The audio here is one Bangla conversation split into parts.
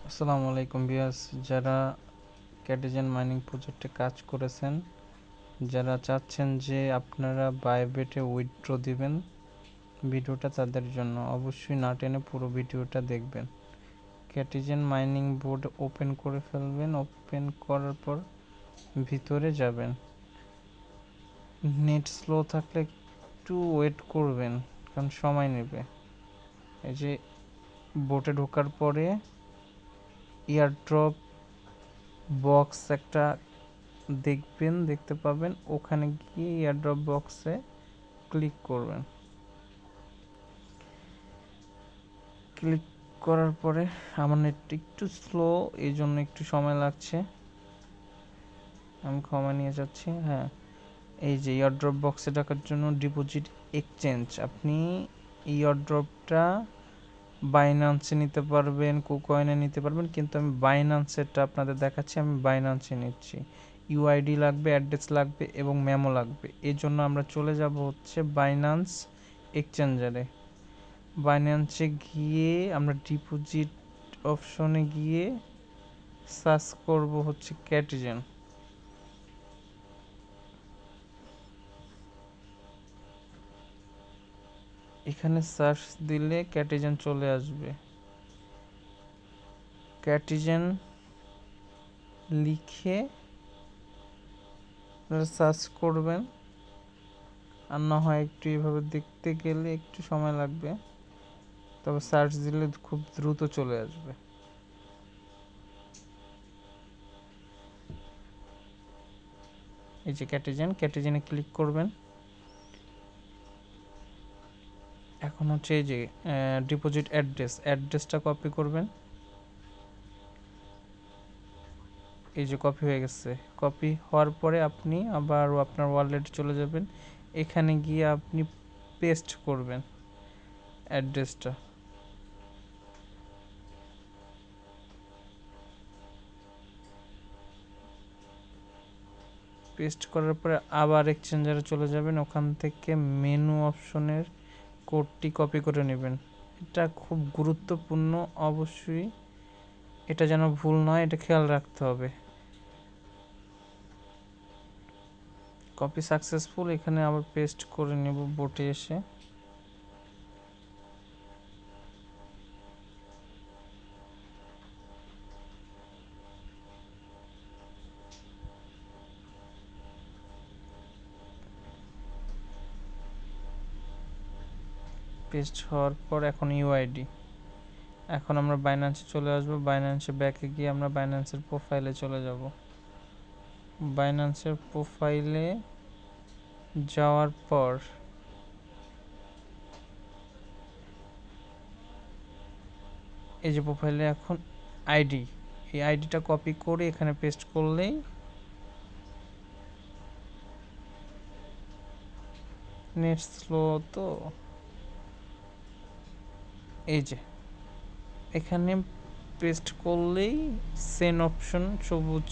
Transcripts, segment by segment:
আসসালামু আলাইকুম ভিউয়ার্স, যারা ক্যাটিজেন মাইনিং প্রজেক্টে কাজ করেছেন, যারা চাচ্ছেন যে আপনারা বাইবেটে উইথড্র দিবেন, ভিডিওটা তাদের জন্য। অবশ্যই না টেনে পুরো ভিডিওটা দেখবেন। ক্যাটিজেন মাইনিং বোর্ড ওপেন করে ফেলবেন। ওপেন করার পর ভিতরে যাবেন। নেট স্লো থাকলে একটু ওয়েট করবেন, কারণ সময় নেবে। এই যে বোটে ঢোকার পরে এয়ারড্রপ বক্স একটা দেখতে পাবেন। ওখানে গিয়ে এয়ারড্রপ বক্সে ক্লিক করবেন। ক্লিক করার পরে আমার নেট একটু স্লো, এই জন্য একটু সময় লাগছে, আমি ক্ষমা নিয়ে যাচ্ছি। হ্যাঁ, এই যে এয়ারড্রপ বক্সে ঢোকার জন্য ডিপোজিট এক্সচেঞ্জ, আপনি এয়ারড্রপটা বাইন্যান্সে নিতে পারবেন, কুকয়েনে নিতে পারবেন, কিন্তু আমি বাইন্যান্সেরটা আপনাদের দেখাচ্ছি। আমি বাইন্যান্সে নিচ্ছি। ইউআইডি লাগবে, অ্যাড্রেস লাগবে এবং মেমো লাগবে। এর জন্য আমরা চলে যাব হচ্ছে বাইন্যান্স এক্সচেঞ্জারে। বাইন্যান্সে গিয়ে আমরা ডিপোজিট অপশনে গিয়ে সার্চ করব হচ্ছে ক্যাটিজেন। এখানে সার্চ দিলে ক্যাটিজেন চলে আসবে। ক্যাটিজেন লিখে সার্চ করবেন, আর না হয় একটু এভাবে দেখতে গেলে একটু সময় লাগবে, তবে সার্চ দিলে খুব দ্রুত চলে আসবে। এই যে ক্যাটিজেনে ক্লিক করবেন। এখন হচ্ছে এই যে ডিপোজিট অ্যাড্রেসটা কপি করবেন। এই যে কপি হয়ে গেছে। কপি হওয়ার পরে আপনি আবার আপনার ওয়ালেটে চলে যাবেন। এখানে গিয়ে আপনি পেস্ট করবেন অ্যাড্রেসটা। পেস্ট করার পরে আবার এক্সচেঞ্জারে চলে যাবেন। ওখান থেকে মেনু অপশনের কোডটি কপি করে নেবেন। এটা খুব গুরুত্বপূর্ণ, অবশ্যই এটা যেন ভুল নয়, এটা খেয়াল রাখতে হবে। Copy successful. এখানে আবার পেস্ট করে নেব বোটে এসে। পেস্ট হওয়ার পর এখন ইউআইডি। এখন আমরা বাইন্যান্সে চলে আসবো। বাইন্যান্সে ব্যাকে গিয়ে আমরা বাইন্যান্সের প্রোফাইলে চলে যাব। বাইন্যান্সের প্রোফাইলে যাওয়ার পর এই যে প্রোফাইলে এখন আইডি, এই আইডিটা কপি করে এখানে পেস্ট করলেই নেট স্লো তো, এই যে এখানে পেস্ট করলেই সেন্ড অপশন সবুজ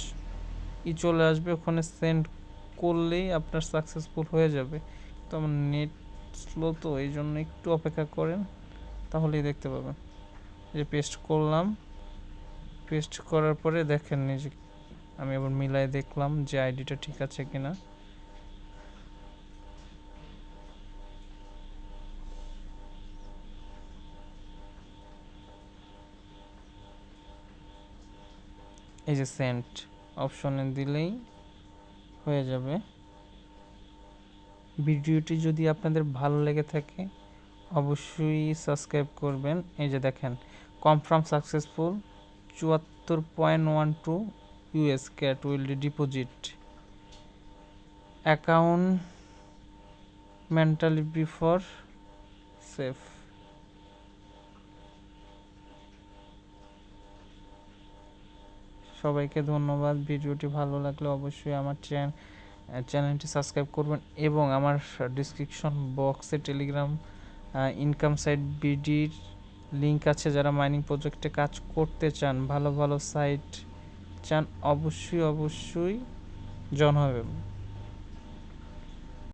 চলে আসবে। ওখানে সেন্ড করলেই আপনার সাকসেসফুল হয়ে যাবে। তো আমার নেট স্লো তো, এই জন্য একটু অপেক্ষা করেন, তাহলেই দেখতে পাবেন। যে পেস্ট করলাম, পেস্ট করার পরে দেখেন এই যে আমি আবার মিলাই দেখলাম যে আইডিটা ঠিক আছে কিনা। এই যে সেন্ড অপশনে দিলেই হয়ে যাবে। ভিডিওটি যদি আপনাদের ভালো লেগে থাকে অবশ্যই সাবস্ক্রাইব করবেন। এই যে দেখেন confirm successful, 74.12 US cat will deposit account mentally before safe. সবাইকে ধন্যবাদ। ভিডিওটি ভালো লাগলে অবশ্যই আমার চ্যানেলটি সাবস্ক্রাইব করবেন এবং আমার ডিসক্রিপশন বক্সে টেলিগ্রাম ইনকাম সাইট বিডির লিঙ্ক আছে। যারা মাইনিং প্রজেক্টে কাজ করতে চান, ভালো ভালো সাইট চান, অবশ্যই জয়েন হবেন।